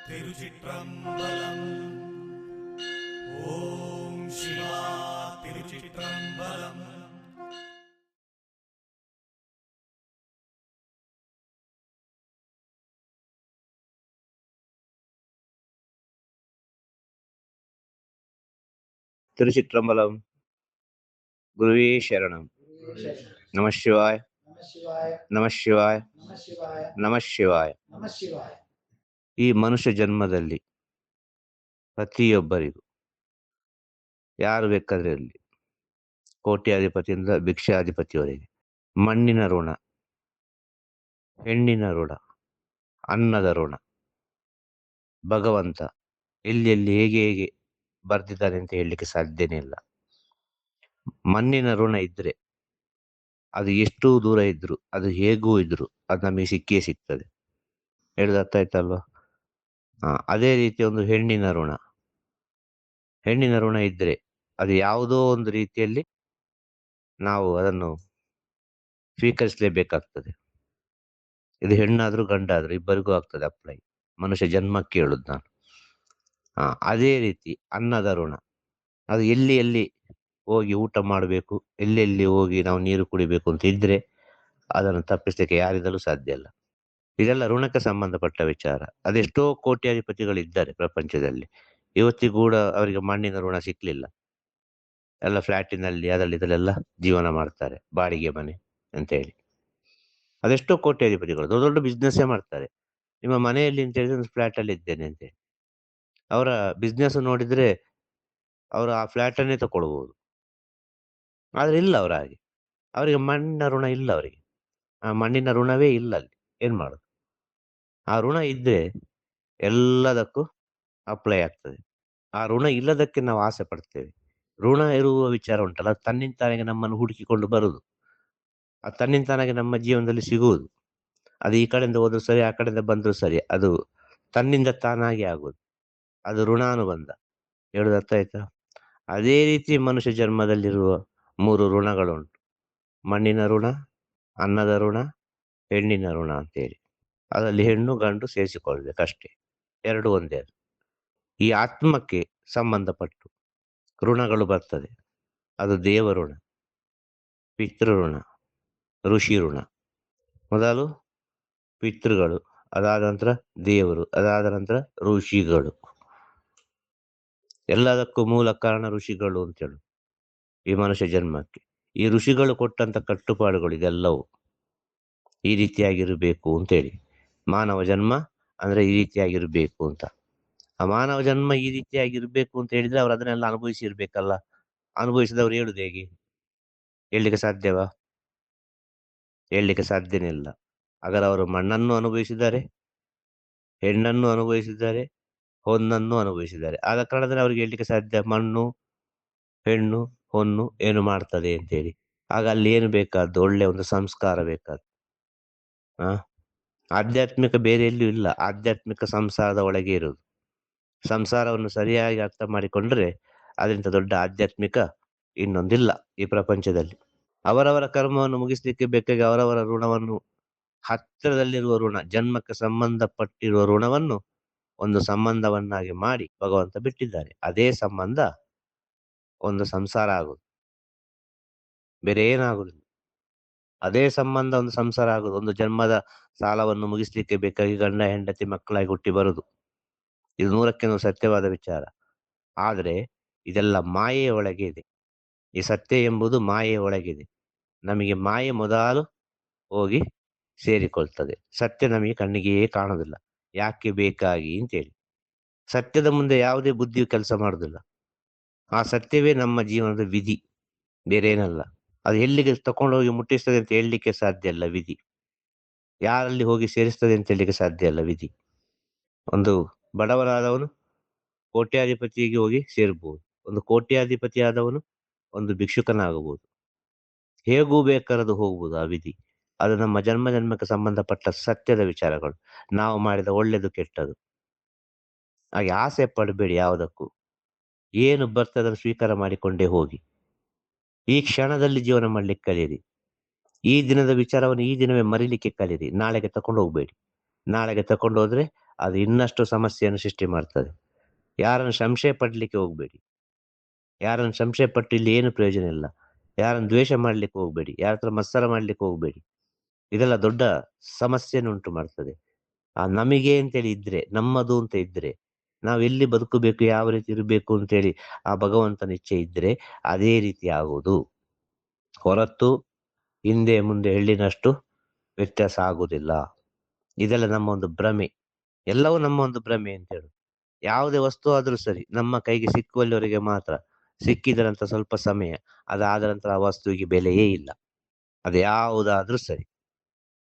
திருச்சிற்றம்பலம். ஓம் சிவா திருச்சிற்றம்பலம். திருச்சிற்றம்பலம். குருவே சரணம். நம சிவாய், நம ಶಿವಾಯ, ನಮ ಶಿವಾಯ. ಈ ಮನುಷ್ಯ ಜನ್ಮದಲ್ಲಿ ಪ್ರತಿಯೊಬ್ಬರಿಗೂ ಯಾರು ಬೇಕಾದ್ರೆ ಇರಲಿ, ಕೋಟ್ಯಾಧಿಪತಿಯಿಂದ ಭಿಕ್ಷಾಧಿಪತಿಯವರೆಗೆ, ಮಣ್ಣಿನ ಋಣ, ಹೆಣ್ಣಿನ ಋಣ, ಅನ್ನದ ಋಣ ಭಗವಂತ ಎಲ್ಲಿ ಹೇಗೆ ಹೇಗೆ ಬರ್ದಿದ್ದಾನೆ ಅಂತ ಹೇಳಲಿಕ್ಕೆ ಸಾಧ್ಯನೇ ಇಲ್ಲ. ಮಣ್ಣಿನ ಋಣ ಇದ್ರೆ ಅದು ಎಷ್ಟು ದೂರ ಇದ್ರು, ಅದು ಹೇಗೂ ಇದ್ರು, ಅದು ನಮಗೆ ಸಿಕ್ಕೇ ಸಿಗ್ತದೆ. ಹೇಳುದು ಅರ್ಥ ಆಯ್ತಲ್ವಾ? ಅದೇ ರೀತಿ ಒಂದು ಹೆಣ್ಣಿನ ಋಣ ಇದ್ರೆ ಅದು ಯಾವುದೋ ಒಂದು ರೀತಿಯಲ್ಲಿ ನಾವು ಅದನ್ನು ಸ್ವೀಕರಿಸಲೇಬೇಕಾಗ್ತದೆ. ಇದು ಹೆಣ್ಣಾದ್ರೂ ಗಂಡಾದ್ರೂ ಇಬ್ಬರಿಗೂ ಆಗ್ತದೆ ಅಪ್ಲೈ. ಮನುಷ್ಯ ಜನ್ಮಕ್ಕೆ ಹೇಳುದು ನಾನು. ಅದೇ ರೀತಿ ಅನ್ನದ ಋಣ, ಅದು ಎಲ್ಲಿ ಹೋಗಿ ಊಟ ಮಾಡಬೇಕು, ಎಲ್ಲೆಲ್ಲಿ ಹೋಗಿ ನಾವು ನೀರು ಕುಡಿಬೇಕು ಅಂತ ಇದ್ರೆ ಅದನ್ನು ತಪ್ಪಿಸಲಿಕ್ಕೆ ಯಾರಿಂದಲೂ ಸಾಧ್ಯ ಇಲ್ಲ. ಇದೆಲ್ಲ ಋಣಕ್ಕೆ ಸಂಬಂಧಪಟ್ಟ ವಿಚಾರ. ಅದೆಷ್ಟೋ ಕೋಟ್ಯಾಧಿಪತಿಗಳಿದ್ದಾರೆ ಪ್ರಪಂಚದಲ್ಲಿ, ಇವತ್ತಿಗೂ ಕೂಡ ಅವರಿಗೆ ಮಣ್ಣಿನ ಋಣ ಸಿಕ್ಲಿಲ್ಲ. ಎಲ್ಲ ಫ್ಲಾಟಿನಲ್ಲಿ ಅದರಲ್ಲಿ ಇದರಲ್ಲೆಲ್ಲ ಜೀವನ ಮಾಡ್ತಾರೆ, ಬಾಡಿಗೆ ಮನೆ ಅಂತ ಹೇಳಿ. ಅದೆಷ್ಟೋ ಕೋಟ್ಯಾಧಿಪತಿಗಳು ದೊಡ್ಡ ದೊಡ್ಡ ಬಿಸ್ನೆಸ್ಸೇ ಮಾಡ್ತಾರೆ. ನಿಮ್ಮ ಮನೆಯಲ್ಲಿ ಅಂತ ಹೇಳಿದ್ರೆ ಒಂದು ಫ್ಲಾಟ್ ಅಲ್ಲಿ ಇದ್ದೇನೆ ಅಂತ ಹೇಳಿ, ಅವರ ಬಿಸ್ನೆಸ್ ನೋಡಿದ್ರೆ ಅವರು ಆ ಫ್ಲಾಟ್ ಅನ್ನೇ ತಗೊಳ್ಬಹುದು. ಆದ್ರೆ ಇಲ್ಲ ಅವರ ಹಾಗೆ, ಅವರಿಗೆ ಮಣ್ಣಿನ ಋಣ ಇಲ್ಲ. ಅವರಿಗೆ ಆ ಮಣ್ಣಿನ ಋಣವೇ ಇಲ್ಲ. ಅಲ್ಲಿ ಏನ್ ಮಾಡುದು? ಆ ಋಣ ಇದ್ರೆ ಎಲ್ಲದಕ್ಕೂ ಅಪ್ಲೈ ಆಗ್ತದೆ. ಆ ಋಣ ಇಲ್ಲದಕ್ಕೆ ನಾವು ಆಸೆ ಪಡ್ತೇವೆ. ಋಣ ಇರುವ ವಿಚಾರ ಉಂಟಲ್ಲ, ಅದು ತನ್ನಿಂತಾನಾಗೆ ನಮ್ಮನ್ನು ಹುಡುಕಿಕೊಂಡು ಬರುದು, ಅದು ತನ್ನಿಂತಾನಾಗೆ ನಮ್ಮ ಜೀವನದಲ್ಲಿ ಸಿಗುವುದು. ಅದು ಈ ಕಡೆಯಿಂದ ಹೋದ್ರು ಸರಿ, ಆ ಕಡೆಯಿಂದ ಬಂದ್ರು ಸರಿ, ಅದು ತನ್ನಿಂದ ತಾನಾಗಿ ಆಗುದು. ಅದು ಋಣಾನುಬಂಧ. ಹೇಳುದು ಅರ್ಥ ಆಯ್ತಾ? ಅದೇ ರೀತಿ ಮನುಷ್ಯ ಜನ್ಮದಲ್ಲಿರುವ 3 ಋಣಗಳುಂಟು: ಮಣ್ಣಿನ ಋಣ, ಅನ್ನದ ಋಣ, ಹೆಣ್ಣಿನ ಋಣ ಅಂತೇಳಿ. ಅದರಲ್ಲಿ ಹೆಣ್ಣು ಗಂಡು ಸೇರಿಸಿಕೊಳ್ಬೇಕಷ್ಟೇ, ಎರಡು ಒಂದೇ. ಈ ಆತ್ಮಕ್ಕೆ ಸಂಬಂಧಪಟ್ಟು ಋಣಗಳು ಬರ್ತದೆ. ಅದು ದೇವ ಋಣ, ಪಿತೃ ಋಣ, ಋಷಿ ಋಣ. ಮೊದಲು ಪಿತೃಗಳು, ಅದಾದ ನಂತರ ದೇವರು, ಅದಾದ ನಂತರ ಋಷಿಗಳು. ಎಲ್ಲದಕ್ಕೂ ಮೂಲ ಕಾರಣ ಋಷಿಗಳು ಅಂತೇಳು ಈ ಮನುಷ್ಯ ಜನ್ಮಕ್ಕೆ. ಈ ಋಷಿಗಳು ಕೊಟ್ಟಂತ ಕಟ್ಟುಪಾಡುಗಳು ಇದೆಲ್ಲವೂ ಈ ರೀತಿಯಾಗಿರಬೇಕು ಅಂತೇಳಿ. ಮಾನವ ಜನ್ಮ ಅಂದ್ರೆ ಈ ರೀತಿಯಾಗಿರ್ಬೇಕು ಅಂತ. ಆ ಮಾನವ ಜನ್ಮ ಈ ರೀತಿಯಾಗಿರ್ಬೇಕು ಅಂತ ಹೇಳಿದ್ರೆ ಅವ್ರು ಅದನ್ನೆಲ್ಲ ಅನುಭವಿಸಿರ್ಬೇಕಲ್ಲ. ಅನುಭವಿಸಿದವ್ರು ಹೇಳುದು ಹೇಗೆ? ಹೇಳಲಿಕ್ಕೆ ಸಾಧ್ಯವಾ? ಹೇಳಲಿಕ್ಕೆ ಸಾಧ್ಯನೇ ಇಲ್ಲ. ಹಾಗಾದ್ರೆ ಅವರು ಮಣ್ಣನ್ನು ಅನುಭವಿಸಿದ್ದಾರೆ, ಹೆಣ್ಣನ್ನು ಅನುಭವಿಸಿದ್ದಾರೆ, ಹೊನ್ನನ್ನು ಅನುಭವಿಸಿದ್ದಾರೆ. ಆದ ಕಾರಣದಲ್ಲಿ ಅವ್ರಿಗೆ ಹೇಳಲಿಕ್ಕೆ ಸಾಧ್ಯ ಮಣ್ಣು, ಹೆಣ್ಣು, ಹೊನ್ನು ಏನು ಮಾಡ್ತದೆ ಅಂತೇಳಿ. ಆಗ ಅಲ್ಲಿ ಏನು ಬೇಕಾದ್ದು? ಒಳ್ಳೆ ಒಂದು ಸಂಸ್ಕಾರ ಬೇಕಾದ್ದು. ಆಧ್ಯಾತ್ಮಿಕ ಬೇರೆ ಎಲ್ಲೂ ಇಲ್ಲ. ಆಧ್ಯಾತ್ಮಿಕ ಸಂಸಾರದ ಒಳಗೆ ಇರುವುದು. ಸಂಸಾರವನ್ನು ಸರಿಯಾಗಿ ಅರ್ಥ ಮಾಡಿಕೊಂಡ್ರೆ ಅದರಿಂದ ದೊಡ್ಡ ಆಧ್ಯಾತ್ಮಿಕ ಇನ್ನೊಂದಿಲ್ಲ ಈ ಪ್ರಪಂಚದಲ್ಲಿ. ಅವರವರ ಕರ್ಮವನ್ನು ಮುಗಿಸ್ಲಿಕ್ಕೆ ಬೇಕಾಗಿ ಅವರವರ ಋಣವನ್ನು, ಹತ್ತಿರದಲ್ಲಿರುವ ಋಣ, ಜನ್ಮಕ್ಕೆ ಸಂಬಂಧಪಟ್ಟಿರುವ ಋಣವನ್ನು ಒಂದು ಸಂಬಂಧವನ್ನಾಗಿ ಮಾಡಿ ಭಗವಂತ ಬಿಟ್ಟಿದ್ದಾರೆ. ಅದೇ ಸಂಬಂಧ ಒಂದು ಸಂಸಾರ ಆಗುದು, ಬೇರೆ ಏನಾಗುದಿಲ್ಲ. ಅದೇ ಸಂಬಂಧ ಒಂದು ಸಂಸಾರ ಆಗುದು. ಒಂದು ಜನ್ಮದ ಸಾಲವನ್ನು ಮುಗಿಸ್ಲಿಕ್ಕೆ ಬೇಕಾಗಿ ಗಂಡ ಹೆಂಡತಿ ಮಕ್ಕಳಾಗಿ ಹುಟ್ಟಿ ಬರುದು. ಇದು 100ಕ್ಕೆ 100 ಸತ್ಯವಾದ ವಿಚಾರ. ಆದ್ರೆ ಇದೆಲ್ಲ ಮಾಯೆಯ ಒಳಗೆ ಇದೆ. ಈ ಸತ್ಯ ಎಂಬುದು ಮಾಯೆಯ ಒಳಗಿದೆ. ನಮಗೆ ಮಾಯೆ ಮೊದಲು ಹೋಗಿ ಸೇರಿಕೊಳ್ತದೆ. ಸತ್ಯ ನಮಗೆ ಕಣ್ಣಿಗೆ ಕಾಣುದಿಲ್ಲ. ಯಾಕೆ ಬೇಕಾಗಿ ಅಂತೇಳಿ. ಸತ್ಯದ ಮುಂದೆ ಯಾವುದೇ ಬುದ್ಧಿಯು ಕೆಲಸ ಮಾಡುದಿಲ್ಲ. ಆ ಸತ್ಯವೇ ನಮ್ಮ ಜೀವನದ ವಿಧಿ, ಬೇರೆ ಏನಲ್ಲ. ಅದು ಎಲ್ಲಿಗೆ ತಕೊಂಡೋಗಿ ಮುಟ್ಟಿಸ್ತದೆ ಅಂತ ಹೇಳಲಿಕ್ಕೆ ಸಾಧ್ಯ ಇಲ್ಲ ವಿಧಿ. ಯಾರಲ್ಲಿ ಹೋಗಿ ಸೇರಿಸ್ತದೆ ಅಂತ ಹೇಳಲಿಕ್ಕೆ ಸಾಧ್ಯ ಇಲ್ಲ ವಿಧಿ. ಒಂದು ಬಡವರಾದವನು ಕೋಟ್ಯಾಧಿಪತಿಗೆ ಹೋಗಿ ಸೇರ್ಬಹುದು, ಒಂದು ಕೋಟ್ಯಾಧಿಪತಿ ಆದವನು ಒಂದು ಭಿಕ್ಷುಕನಾಗಬಹುದು. ಹೇಗೂ ಬೇಕಾರದು ಹೋಗ್ಬೋದು ಆ ವಿಧಿ. ಅದು ನಮ್ಮ ಜನ್ಮ ಜನ್ಮಕ್ಕೆ ಸಂಬಂಧಪಟ್ಟ ಸತ್ಯದ ವಿಚಾರಗಳು. ನಾವು ಮಾಡಿದ ಒಳ್ಳೆದು ಕೆಟ್ಟದು. ಹಾಗೆ ಆಸೆ ಪಡಬೇಡಿ ಯಾವುದಕ್ಕೂ. ಏನು ಬರ್ತದೆ ಅದನ್ನು ಸ್ವೀಕಾರ ಮಾಡಿಕೊಂಡೇ ಹೋಗಿ. ಈ ಕ್ಷಣದಲ್ಲಿ ಜೀವನ ಮಾಡ್ಲಿಕ್ಕೆ ಕಲಿಯಿರಿ. ಈ ದಿನದ ವಿಚಾರವನ್ನು ಈ ದಿನವೇ ಮರಿಲಿಕ್ಕೆ ಕಲಿಯಿರಿ. ನಾಳೆಗೆ ತಕೊಂಡು ಹೋಗ್ಬೇಡಿ. ನಾಳೆಗೆ ತಕೊಂಡು ಹೋದ್ರೆ ಅದು ಇನ್ನಷ್ಟು ಸಮಸ್ಯೆಯನ್ನು ಸೃಷ್ಟಿ ಮಾಡ್ತದೆ. ಯಾರನ್ನು ಸಂಶಯ ಪಡ್ಲಿಕ್ಕೆ ಹೋಗ್ಬೇಡಿ. ಯಾರನ್ನು ಸಂಶಯ ಪಟ್ಟು ಇಲ್ಲಿ ಏನು ಪ್ರಯೋಜನ ಇಲ್ಲ. ಯಾರನ್ನು ದ್ವೇಷ ಮಾಡ್ಲಿಕ್ಕೆ ಹೋಗ್ಬೇಡಿ. ಯಾರ ಹತ್ರ ಮತ್ಸರ ಮಾಡ್ಲಿಕ್ಕೆ ಹೋಗ್ಬೇಡಿ. ಇದೆಲ್ಲ ದೊಡ್ಡ ಸಮಸ್ಯೆಯನ್ನು ಉಂಟು ಮಾಡ್ತದೆ. ನಮಿಗೆ ಅಂತೇಳಿ ಇದ್ರೆ, ನಮ್ಮದು ಅಂತ ಇದ್ರೆ, ನಾವು ಎಲ್ಲಿ ಬದುಕಬೇಕು, ಯಾವ ರೀತಿ ಇರಬೇಕು ಅಂತೇಳಿ ಆ ಭಗವಂತನ ಇಚ್ಛೆ ಇದ್ರೆ ಅದೇ ರೀತಿ ಆಗುವುದು. ಹೊರತು ಹಿಂದೆ ಮುಂದೆ ಎಳ್ಳಿನಷ್ಟು ವ್ಯತ್ಯಾಸ ಆಗುವುದಿಲ್ಲ. ಇದೆಲ್ಲ ನಮ್ಮ ಒಂದು ಭ್ರಮೆ. ಎಲ್ಲವೂ ನಮ್ಮ ಒಂದು ಭ್ರಮೆ ಅಂತ ಹೇಳು. ಯಾವುದೇ ವಸ್ತು ಆದ್ರೂ ಸರಿ, ನಮ್ಮ ಕೈಗೆ ಸಿಕ್ಕುವಲ್ಲಿವರೆಗೆ ಮಾತ್ರ. ಸಿಕ್ಕಿದ ನಂತರ ಸ್ವಲ್ಪ ಸಮಯ, ಅದಾದ ನಂತರ ಆ ವಸ್ತುವಿಗೆ ಬೆಲೆಯೇ ಇಲ್ಲ. ಅದು ಯಾವುದಾದ್ರೂ ಸರಿ,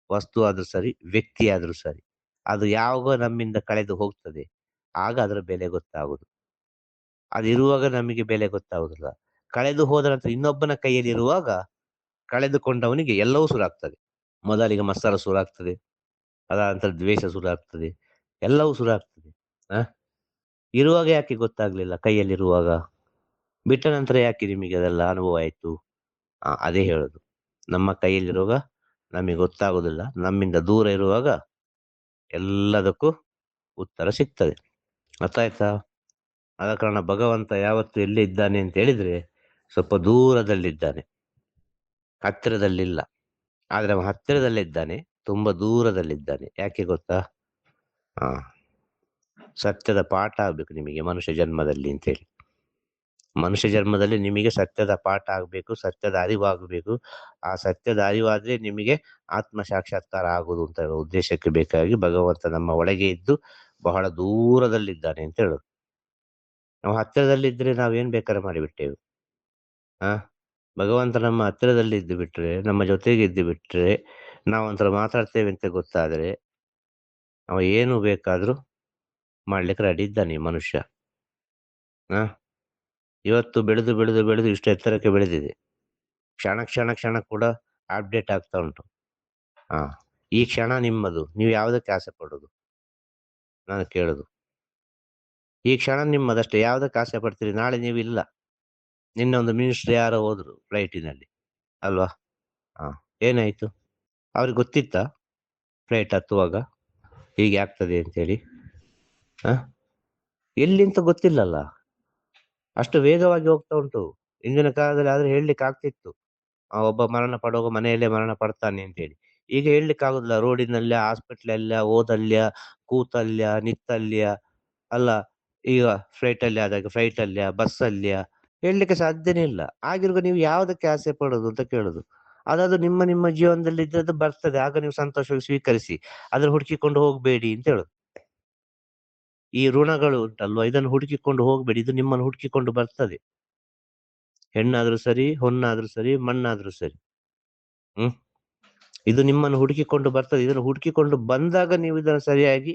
ವಸ್ತು ಆದ್ರೂ ಸರಿ, ವ್ಯಕ್ತಿ ಆದ್ರೂ ಸರಿ, ಅದು ಯಾವಾಗ ನಮ್ಮಿಂದ ಕಳೆದು ಹೋಗ್ತದೆ ಆಗ ಅದರ ಬೆಲೆ ಗೊತ್ತಾಗುದು. ಅದಿರುವಾಗ ನಮಗೆ ಬೆಲೆ ಗೊತ್ತಾಗುದಿಲ್ಲ. ಕಳೆದು ಹೋದ ನಂತರ ಇನ್ನೊಬ್ಬನ ಕೈಯಲ್ಲಿ ಇರುವಾಗ ಕಳೆದುಕೊಂಡವನಿಗೆ ಎಲ್ಲವೂ ಶುರುವಾಗ್ತದೆ. ಮೊದಲಿಗೆ ಮತ್ಸರ ಶುರುವಾಗ್ತದೆ, ಅದಾದ ನಂತರ ದ್ವೇಷ ಶುರುವಾಗ್ತದೆ, ಎಲ್ಲವೂ ಶುರುವಾಗ್ತದೆ. ಆ ಇರುವಾಗ ಯಾಕೆ ಗೊತ್ತಾಗ್ಲಿಲ್ಲ? ಕೈಯಲ್ಲಿರುವಾಗ ಬಿಟ್ಟ ನಂತರ ಯಾಕೆ ನಿಮಗೆ ಅದೆಲ್ಲ ಅನುಭವ ಆಯ್ತು? ಅದೇ ಹೇಳುದು. ನಮ್ಮ ಕೈಯಲ್ಲಿರುವಾಗ ನಮಗೆ ಗೊತ್ತಾಗುದಿಲ್ಲ, ನಮ್ಮಿಂದ ದೂರ ಇರುವಾಗ ಎಲ್ಲದಕ್ಕೂ ಉತ್ತರ ಸಿಗ್ತದೆ. ಅರ್ಥ ಆಯ್ತಾ? ಆದ ಕಾರಣ ಭಗವಂತ ಯಾವತ್ತು ಎಲ್ಲಿ ಇದ್ದಾನೆ ಅಂತ ಹೇಳಿದ್ರೆ ಸ್ವಲ್ಪ ದೂರದಲ್ಲಿದ್ದಾನೆ, ಹತ್ತಿರದಲ್ಲಿಲ್ಲ. ಆದ್ರೆ ಅವ ಹತ್ತಿರದಲ್ಲಿದ್ದಾನೆ, ತುಂಬಾ ದೂರದಲ್ಲಿದ್ದಾನೆ. ಯಾಕೆ ಗೊತ್ತಾ? ಆ ಸತ್ಯದ ಪಾಠ ಆಗ್ಬೇಕು ನಿಮಗೆ ಮನುಷ್ಯ ಜನ್ಮದಲ್ಲಿ ಅಂತೇಳಿ. ಮನುಷ್ಯ ಜನ್ಮದಲ್ಲಿ ನಿಮಗೆ ಸತ್ಯದ ಪಾಠ ಆಗ್ಬೇಕು, ಸತ್ಯದ ಅರಿವಾಗಬೇಕು. ಆ ಸತ್ಯದ ಅರಿವಾದ್ರೆ ನಿಮಗೆ ಆತ್ಮ ಸಾಕ್ಷಾತ್ಕಾರ ಆಗುದು ಅಂತ ಹೇಳೋ ಉದ್ದೇಶಕ್ಕೆ ಬೇಕಾಗಿ ಭಗವಂತ ನಮ್ಮ ಒಳಗೆ ಇದ್ದು ಬಹಳ ದೂರದಲ್ಲಿದ್ದಾನೆ ಅಂತ ಹೇಳೋದು. ನಾವು ಹತ್ತಿರದಲ್ಲಿದ್ರೆ ನಾವೇನ್ ಬೇಕಾದ್ರೆ ಮಾಡಿಬಿಟ್ಟೇವು. ಆ ಭಗವಂತ ನಮ್ಮ ಹತ್ತಿರದಲ್ಲಿ ಇದ್ದು ಬಿಟ್ರೆ, ನಮ್ಮ ಜೊತೆಗೆ ಇದ್ದು ಬಿಟ್ರೆ, ನಾವಂತರ ಮಾತಾಡ್ತೇವೆ ಅಂತ ಗೊತ್ತಾದ್ರೆ ಅವ ಏನು ಬೇಕಾದ್ರೂ ಮಾಡ್ಲಿಕ್ಕೆ ರೆಡಿ ಇದ್ದಾನೆ ಈ ಮನುಷ್ಯ. ಆ ಇವತ್ತು ಬೆಳೆದು ಬೆಳೆದು ಬೆಳೆದು ಇಷ್ಟು ಎತ್ತರಕ್ಕೆ ಬೆಳೆದಿದೆ. ಕ್ಷಣ ಕ್ಷಣ ಕ್ಷಣ ಕೂಡ ಅಪ್ಡೇಟ್ ಆಗ್ತಾ ಉಂಟು. ಆ ಈ ಕ್ಷಣ ನಿಮ್ಮದು, ನೀವು ಯಾವುದಕ್ಕೆ ಆಸೆ ಪಡೋದು? ನಾನು ಕೇಳುದು. ಈ ಕ್ಷಣ ನಿಮ್ಮದಷ್ಟೇ, ಯಾವುದಕ್ಕೆ ಆಸೆ ಪಡ್ತೀರಿ? ನಾಳೆ ನೀವು ಇಲ್ಲ. ನಿನ್ನೆ ಒಂದು ಮಿನಿಸ್ಟರ್ ಯಾರೋ ಹೋದ್ರು ಫ್ಲೈಟಿನಲ್ಲಿ, ಅಲ್ವಾ? ಏನಾಯ್ತು? ಅವ್ರಿಗೆ ಗೊತ್ತಿತ್ತಾ ಫ್ಲೈಟ್ ಹತ್ತುವಾಗ ಹೀಗೆ ಆಗ್ತದೆ ಅಂತೇಳಿ? ಎಲ್ಲಿಂತ ಗೊತ್ತಿಲ್ಲಲ್ಲ, ಅಷ್ಟು ವೇಗವಾಗಿ ಹೋಗ್ತಾ ಉಂಟು. ಇಂದಿನ ಕಾಲದಲ್ಲಿ ಆದ್ರೆ ಹೇಳಲಿಕ್ಕೆ ಆಗ್ತಿತ್ತು, ಒಬ್ಬ ಮರಣ ಪಡುವಾಗ ಮನೆಯಲ್ಲೇ ಮರಣ ಪಡ್ತಾನೆ ಅಂತೇಳಿ. ಈಗ ಹೇಳಲಿಕ್ಕೆ ಆಗುದಿಲ್ಲ. ರೋಡಿನಲ್ಲ, ಹಾಸ್ಪಿಟ್ಲಲ್ಲ, ಓದಲ್ಯ, ಕೂತಲ್ಯ, ನಿತ್ತಲ್ಯ, ಅಲ್ಲ ಈಗ ಫ್ಲೈಟ್ ಅಲ್ಯ, ಬಸ್ ಅಲ್ಯ, ಹೇಳಲಿಕ್ಕೆ ಸಾಧ್ಯನೇ ಇಲ್ಲ. ಆಗಿರುವಾಗ ನೀವು ಯಾವುದಕ್ಕೆ ಆಸೆ ಪಡೋದು ಅಂತ ಕೇಳುದು. ಅದಾದ್ರು ನಿಮ್ಮ ನಿಮ್ಮ ಜೀವನದಲ್ಲಿ ಇದ್ದದ್ದು ಬರ್ತದೆ, ಆಗ ನೀವು ಸಂತೋಷವಾಗಿ ಸ್ವೀಕರಿಸಿ, ಅದನ್ನು ಹುಡುಕಿಕೊಂಡು ಹೋಗ್ಬೇಡಿ ಅಂತ ಹೇಳುದು. ಈ ಋಣಗಳು ಉಂಟಲ್ವಾ, ಇದನ್ನು ಹುಡುಕಿಕೊಂಡು ಹೋಗ್ಬೇಡಿ, ಇದು ನಿಮ್ಮನ್ನು ಹುಡುಕಿಕೊಂಡು ಬರ್ತದೆ. ಹೆಣ್ಣಾದ್ರೂ ಸರಿ, ಹೊನ್ನಾದ್ರೂ ಸರಿ, ಮಣ್ಣಾದ್ರೂ ಸರಿ. ಇದು ನಿಮ್ಮನ್ನು ಹುಡುಕಿಕೊಂಡು ಬರ್ತದೆ. ಇದನ್ನು ಹುಡುಕಿಕೊಂಡು ಬಂದಾಗ ನೀವು ಇದನ್ನು ಸರಿಯಾಗಿ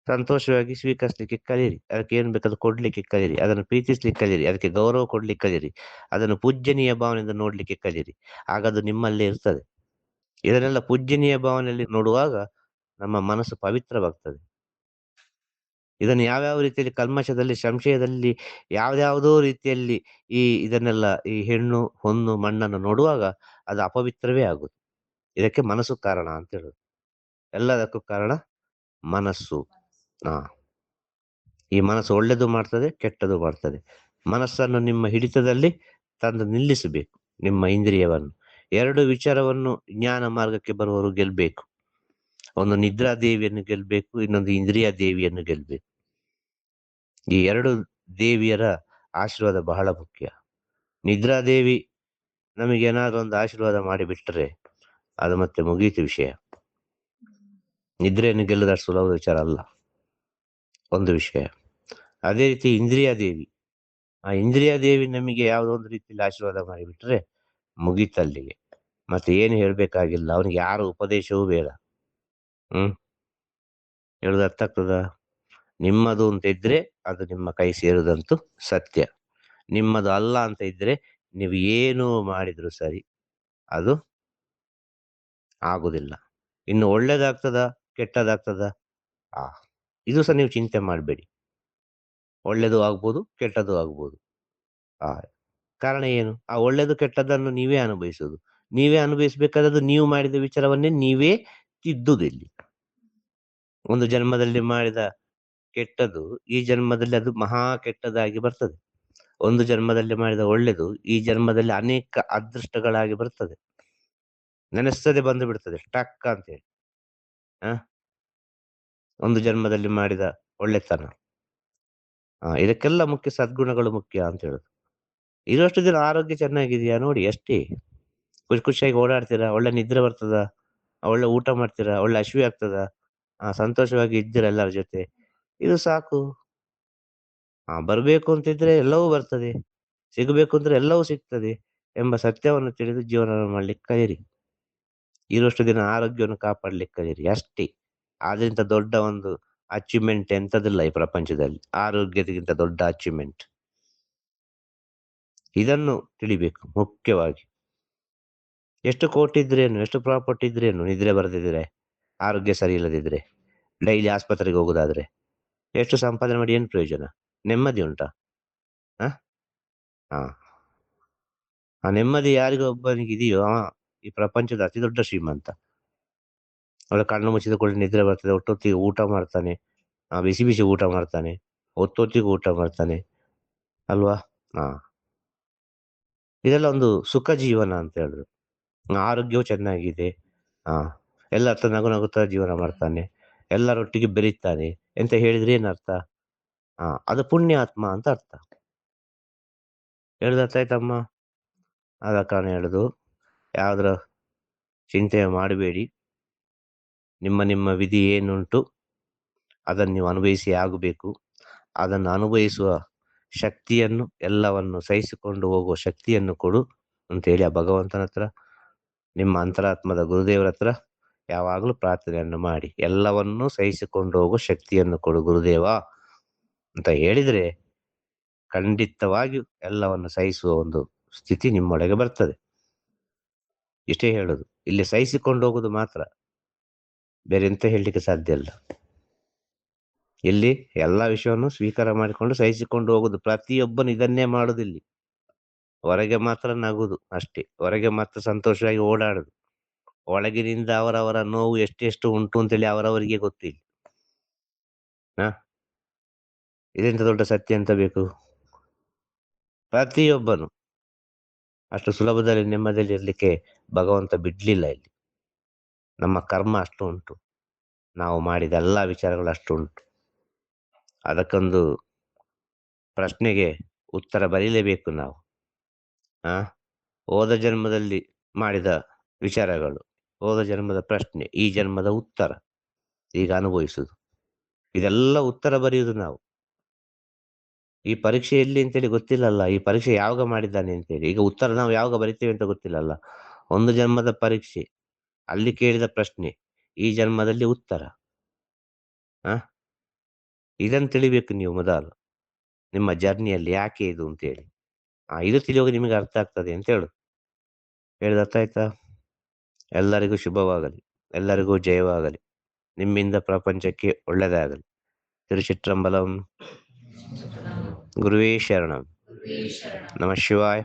ಸಂತೋಷವಾಗಿ ಸ್ವೀಕರಿಸಲಿಕ್ಕೆ ಕಲಿಯಿರಿ. ಅದಕ್ಕೆ ಏನ್ ಬೇಕಾದ್ರೂ ಕೊಡ್ಲಿಕ್ಕೆ ಕಲಿಯಿರಿ, ಅದನ್ನು ಪ್ರೀತಿಸ್ಲಿಕ್ಕೆ ಕಲಿಯಿರಿ, ಅದಕ್ಕೆ ಗೌರವ ಕೊಡ್ಲಿಕ್ಕೆ ಕಲಿಯಿರಿ, ಅದನ್ನು ಪೂಜ್ಯನೀಯ ಭಾವನೆಯಿಂದ ನೋಡ್ಲಿಕ್ಕೆ ಕಲಿಯಿರಿ. ಆಗ ಅದು ನಿಮ್ಮಲ್ಲೇ ಇರ್ತದೆ. ಇದನ್ನೆಲ್ಲ ಪೂಜ್ಯನೀಯ ಭಾವನೆಯಲ್ಲಿ ನೋಡುವಾಗ ನಮ್ಮ ಮನಸ್ಸು ಪವಿತ್ರವಾಗ್ತದೆ. ಇದನ್ನು ಯಾವ್ಯಾವ ರೀತಿಯಲ್ಲಿ ಕಲ್ಮಶದಲ್ಲಿ, ಸಂಶಯದಲ್ಲಿ, ಯಾವ್ದಾವುದೋ ರೀತಿಯಲ್ಲಿ ಇದನ್ನೆಲ್ಲ ಈ ಹೆಣ್ಣು ಹೊನ್ನು ಮಣ್ಣನ್ನು ನೋಡುವಾಗ ಅದು ಅಪವಿತ್ರವೇ ಆಗುದು. ಇದಕ್ಕೆ ಮನಸ್ಸು ಕಾರಣ ಅಂತ ಹೇಳುದು. ಎಲ್ಲದಕ್ಕೂ ಕಾರಣ ಮನಸ್ಸು. ಈ ಮನಸ್ಸು ಒಳ್ಳೆದು ಮಾಡ್ತದೆ, ಕೆಟ್ಟದು ಮಾಡ್ತದೆ. ಮನಸ್ಸನ್ನು ನಿಮ್ಮ ಹಿಡಿತದಲ್ಲಿ ತಂದು ನಿಲ್ಲಿಸಬೇಕು, ನಿಮ್ಮ ಇಂದ್ರಿಯವನ್ನು. ಎರಡು ವಿಚಾರವನ್ನು ಜ್ಞಾನ ಮಾರ್ಗಕ್ಕೆ ಬರುವವರು ಗೆಲ್ಬೇಕು. ಒಂದು ನಿದ್ರಾ ದೇವಿಯನ್ನು ಗೆಲ್ಬೇಕು, ಇನ್ನೊಂದು ಇಂದ್ರಿಯ ದೇವಿಯನ್ನು ಗೆಲ್ಬೇಕು. ಈ ಎರಡು ದೇವಿಯರ ಆಶೀರ್ವಾದ ಬಹಳ ಮುಖ್ಯ. ನಿದ್ರಾದೇವಿ ನಮಗೆ ಏನಾದ್ರು ಒಂದು ಆಶೀರ್ವಾದ ಮಾಡಿಬಿಟ್ರೆ ಅದು ಮತ್ತೆ ಮುಗೀತು ವಿಷಯ. ನಿದ್ರೆಯನ್ನು ಗೆಲ್ಲದಷ್ಟು ಸುಲಭದ ವಿಚಾರ ಅಲ್ಲ, ಒಂದು ವಿಷಯ. ಅದೇ ರೀತಿ ಇಂದ್ರಿಯ ದೇವಿ, ಆ ಇಂದ್ರಿಯ ದೇವಿ ನಮಗೆ ಯಾವುದೋ ಒಂದು ರೀತಿಯಲ್ಲಿ ಆಶೀರ್ವಾದ ಮಾಡಿಬಿಟ್ರೆ ಮುಗೀತಲ್ಲಿಗೆ. ಮತ್ತೆ ಏನು ಹೇಳ್ಬೇಕಾಗಿಲ್ಲ, ಅವನಿಗೆ ಯಾರ ಉಪದೇಶವೂ ಬೇಡ. ಹೇಳುದು ಅರ್ಥ ಆಗ್ತದ? ನಿಮ್ಮದು ಅಂತ ಇದ್ರೆ ಅದು ನಿಮ್ಮ ಕೈ ಸೇರುದಂತೂ ಸತ್ಯ. ನಿಮ್ಮದು ಅಲ್ಲ ಅಂತ ಇದ್ರೆ ನೀವು ಏನು ಮಾಡಿದ್ರು ಸರಿ, ಅದು ಆಗುದಿಲ್ಲ. ಇನ್ನು ಒಳ್ಳೇದಾಗ್ತದ ಕೆಟ್ಟದಾಗ್ತದ ಇದು ಸಹ ನೀವು ಚಿಂತೆ ಮಾಡಬೇಡಿ. ಒಳ್ಳೇದು ಆಗ್ಬೋದು, ಕೆಟ್ಟದ್ದು ಆಗ್ಬೋದು. ಕಾರಣ ಏನು? ಆ ಒಳ್ಳೇದು ಕೆಟ್ಟದನ್ನು ನೀವೇ ಅನುಭವಿಸುದು. ನೀವೇ ಅನುಭವಿಸ್ಬೇಕಾದದ್ದು ನೀವು ಮಾಡಿದ ವಿಚಾರವನ್ನೇ ನೀವೇ ತಿದ್ದುದಿಲ್ಲಿ. ಒಂದು ಜನ್ಮದಲ್ಲಿ ಮಾಡಿದ ಕೆಟ್ಟದು ಈ ಜನ್ಮದಲ್ಲಿ ಅದು ಮಹಾ ಕೆಟ್ಟದಾಗಿ ಬರ್ತದೆ. ಒಂದು ಜನ್ಮದಲ್ಲಿ ಮಾಡಿದ ಒಳ್ಳೆದು ಈ ಜನ್ಮದಲ್ಲಿ ಅನೇಕ ಅದೃಷ್ಟಗಳಾಗಿ ಬರ್ತದೆ. ನೆನೆಸ್ತದೆ ಬಂದು ಬಿಡ್ತದೆ ಟಕ್ ಅಂತೇಳಿ. ಒಂದು ಜನ್ಮದಲ್ಲಿ ಮಾಡಿದ ಒಳ್ಳೆತನ. ಇದಕ್ಕೆಲ್ಲ ಮುಖ್ಯ ಸದ್ಗುಣಗಳು ಮುಖ್ಯ ಅಂತ ಹೇಳುದು. ಇರುವಷ್ಟು ದಿನ ಆರೋಗ್ಯ ಚೆನ್ನಾಗಿದೆಯಾ ನೋಡಿ ಅಷ್ಟೇ. ಖುಷಿಯಾಗಿ ಓಡಾಡ್ತೀರಾ, ಒಳ್ಳೆ ನಿದ್ರೆ ಬರ್ತದ, ಒಳ್ಳೆ ಊಟ ಮಾಡ್ತೀರಾ, ಒಳ್ಳೆ ಹಸಿವೆ ಆಗ್ತದ, ಸಂತೋಷವಾಗಿ ಇದ್ದೀರಾ ಎಲ್ಲರ ಜೊತೆ, ಇದು ಸಾಕು. ಬರ್ಬೇಕು ಅಂತಿದ್ರೆ ಎಲ್ಲವೂ ಬರ್ತದೆ, ಸಿಗಬೇಕು ಅಂದ್ರೆ ಎಲ್ಲವೂ ಸಿಗ್ತದೆ ಎಂಬ ಸತ್ಯವನ್ನು ತಿಳಿದು ಜೀವನ ಮಾಡ್ಲಿಕ್ಕೆ ಕಲಿಯಿರಿ. ಇರುವಷ್ಟು ದಿನ ಆರೋಗ್ಯವನ್ನು ಕಾಪಾಡ್ಲಿಕ್ಕೆ ಕಲಿಯಿರಿ ಅಷ್ಟೇ. ಆದ್ರಿಂದ ದೊಡ್ಡ ಒಂದು ಅಚೀವ್ಮೆಂಟ್ ಎಂತದಿಲ್ಲ ಈ ಪ್ರಪಂಚದಲ್ಲಿ, ಆರೋಗ್ಯದಕ್ಕಿಂತ ದೊಡ್ಡ ಅಚೀವ್ಮೆಂಟ್. ಇದನ್ನು ತಿಳಿಬೇಕು ಮುಖ್ಯವಾಗಿ. ಎಷ್ಟು ಕೋಟಿ ಇದ್ರೇನು, ಎಷ್ಟು ಪ್ರಾಪರ್ಟಿ ಇದ್ರೇನು, ನಿದ್ರೆ ಬರದಿದ್ರೆ, ಆರೋಗ್ಯ ಸರಿ ಇಲ್ಲದಿದ್ರೆ, ಡೈಲಿ ಆಸ್ಪತ್ರೆಗೆ ಹೋಗುದಾದ್ರೆ ಎಷ್ಟು ಸಂಪಾದನೆ ಮಾಡಿ ಏನ್ ಪ್ರಯೋಜನ? ನೆಮ್ಮದಿ ಉಂಟಾ? ಆ ನೆಮ್ಮದಿ ಯಾರಿಗೂ ಒಬ್ಬನಿಗೆ ಇದೆಯೋ ಈ ಪ್ರಪಂಚದ ಅತಿ ದೊಡ್ಡ ಶ್ರೀಮಂತ. ಅವಳ ಕಣ್ಣು ಮುಚ್ಚಿದ ಕೂಡ ನಿದ್ರೆ ಬರ್ತದೆ, ಒಟ್ಟೊತ್ತಿಗೆ ಊಟ ಮಾಡ್ತಾನೆ, ಬಿಸಿ ಬಿಸಿ ಊಟ ಮಾಡ್ತಾನೆ, ಹೊತ್ತೊತ್ತಿಗೆ ಊಟ ಮಾಡ್ತಾನೆ ಅಲ್ವಾ? ಇದೆಲ್ಲ ಒಂದು ಸುಖ ಜೀವನ ಅಂತ ಹೇಳಿದ್ರು. ಆರೋಗ್ಯವು ಚೆನ್ನಾಗಿದೆ, ಎಲ್ಲರ ಹತ್ರ ನಗು ನಗುತ್ತಾ ಜೀವನ ಮಾಡ್ತಾನೆ, ಎಲ್ಲರೊಟ್ಟಿಗೆ ಬೆರೀತಾನೆ ಎಂತ ಹೇಳಿದ್ರೆ ಏನರ್ಥ? ಅದು ಪುಣ್ಯಾತ್ಮ ಅಂತ ಅರ್ಥ. ಹೇಳುದು ಅರ್ಥ ಆಯ್ತಮ್ಮ? ಆದ ಕಾರಣ ಹೇಳುದು, ಯಾವ್ದ್ರ ಚಿಂತೆ ಮಾಡಬೇಡಿ. ನಿಮ್ಮ ವಿಧಿ ಏನುಂಟು ಅದನ್ನು ನೀವು ಅನುಭವಿಸಿ ಆಗಬೇಕು. ಅದನ್ನು ಅನುಭವಿಸುವ ಶಕ್ತಿಯನ್ನು, ಎಲ್ಲವನ್ನು ಸಹಿಸಿಕೊಂಡು ಹೋಗುವ ಶಕ್ತಿಯನ್ನು ಕೊಡು ಅಂತೇಳಿ ಆ ಭಗವಂತನ ಹತ್ರ, ನಿಮ್ಮ ಅಂತರಾತ್ಮದ ಗುರುದೇವರ ಹತ್ರ ಯಾವಾಗಲೂ ಪ್ರಾರ್ಥನೆಯನ್ನು ಮಾಡಿ, ಎಲ್ಲವನ್ನೂ ಸಹಿಸಿಕೊಂಡು ಹೋಗುವ ಶಕ್ತಿಯನ್ನು ಕೊಡು ಗುರುದೇವ ಅಂತ ಹೇಳಿದ್ರೆ ಖಂಡಿತವಾಗಿಯೂ ಎಲ್ಲವನ್ನು ಸಹಿಸುವ ಒಂದು ಸ್ಥಿತಿ ನಿಮ್ಮೊಳಗೆ ಬರ್ತದೆ. ಇಷ್ಟೇ ಹೇಳುದು. ಇಲ್ಲಿ ಸಹಿಸಿಕೊಂಡು ಹೋಗುದು ಮಾತ್ರ, ಬೇರೆ ಎಂತ ಹೇಳಲಿಕ್ಕೆ ಸಾಧ್ಯ ಇಲ್ಲ. ಇಲ್ಲಿ ಎಲ್ಲಾ ವಿಷಯವನ್ನು ಸ್ವೀಕಾರ ಮಾಡಿಕೊಂಡು ಸಹಿಸಿಕೊಂಡು ಹೋಗುದು. ಪ್ರತಿಯೊಬ್ಬನು ಇದನ್ನೇ ಮಾಡುದಿಲ್ಲಿ. ಹೊರಗೆ ಮಾತ್ರ ನಗುದು ಅಷ್ಟೇ, ಹೊರಗೆ ಮಾತ್ರ ಸಂತೋಷವಾಗಿ ಓಡಾಡುದು. ಒಳಗಿನಿಂದ ಅವರವರ ನೋವು ಎಷ್ಟೆಷ್ಟು ಉಂಟು ಅಂತೇಳಿ ಅವರವರಿಗೆ ಗೊತ್ತಿಲ್ಲ. ಇದೆಂತ ದೊಡ್ಡ ಸತ್ಯ ಅಂತ ಬೇಕು? ಪ್ರತಿಯೊಬ್ಬನು ಅಷ್ಟು ಸುಲಭದಲ್ಲಿ ನೆಮ್ಮದಿಯಲ್ಲಿ ಇರ್ಲಿಕ್ಕೆ ಭಗವಂತ ಬಿಡ್ಲಿಲ್ಲ. ಇಲ್ಲಿ ನಮ್ಮ ಕರ್ಮ ಅಷ್ಟು ಉಂಟು, ನಾವು ಮಾಡಿದ ಎಲ್ಲಾ ವಿಚಾರಗಳು ಅಷ್ಟು ಉಂಟು. ಅದಕ್ಕೊಂದು ಪ್ರಶ್ನೆಗೆ ಉತ್ತರ ಬರೀಲೇಬೇಕು ನಾವು. ಹೋದ ಜನ್ಮದಲ್ಲಿ ಮಾಡಿದ ವಿಚಾರಗಳು, ಹೋದ ಜನ್ಮದ ಪ್ರಶ್ನೆ, ಈ ಜನ್ಮದ ಉತ್ತರ ಈಗ ಅನುಭವಿಸುದು. ಇದೆಲ್ಲ ಉತ್ತರ ಬರೆಯುವುದು ನಾವು. ಈ ಪರೀಕ್ಷೆ ಎಲ್ಲಿ ಅಂತೇಳಿ ಗೊತ್ತಿಲ್ಲಲ್ಲ, ಈ ಪರೀಕ್ಷೆ ಯಾವಾಗ ಮಾಡಿದ್ದಾನೆ ಅಂತೇಳಿ. ಈಗ ಉತ್ತರ ನಾವು ಯಾವಾಗ ಬರಿತೇವೆ ಅಂತ ಗೊತ್ತಿಲ್ಲಲ್ಲ. ಒಂದು ಜನ್ಮದ ಪರೀಕ್ಷೆ, ಅಲ್ಲಿ ಕೇಳಿದ ಪ್ರಶ್ನೆ, ಈ ಜನ್ಮದಲ್ಲಿ ಉತ್ತರ. ಇದನ್ನು ತಿಳಿಬೇಕು ನೀವು ಮೊದಲು, ನಿಮ್ಮ ಜರ್ನಿಯಲ್ಲಿ ಯಾಕೆ ಇದು ಅಂತೇಳಿ. ಇದು ತಿಳಿಯುವಾಗ ನಿಮಗೆ ಅರ್ಥ ಆಗ್ತದೆ ಅಂತ ಹೇಳುದು ಅರ್ಥ ಆಯ್ತಾ? ಎಲ್ಲರಿಗೂ ಶುಭವಾಗಲಿ, ಎಲ್ಲರಿಗೂ ಜಯವಾಗಲಿ, ನಿಮ್ಮಿಂದ ಪ್ರಪಂಚಕ್ಕೆ ಒಳ್ಳೆದಾಗಲಿ. ತಿರುಚಿಟ್ರಂಬಲಂ. ಗುರುವೇ ಶರಣಂ. ನಮಃ ಶಿವಾಯ,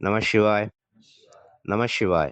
ನಮಃ ಶಿವಾಯ, ನಮಃ ಶಿವಾಯ.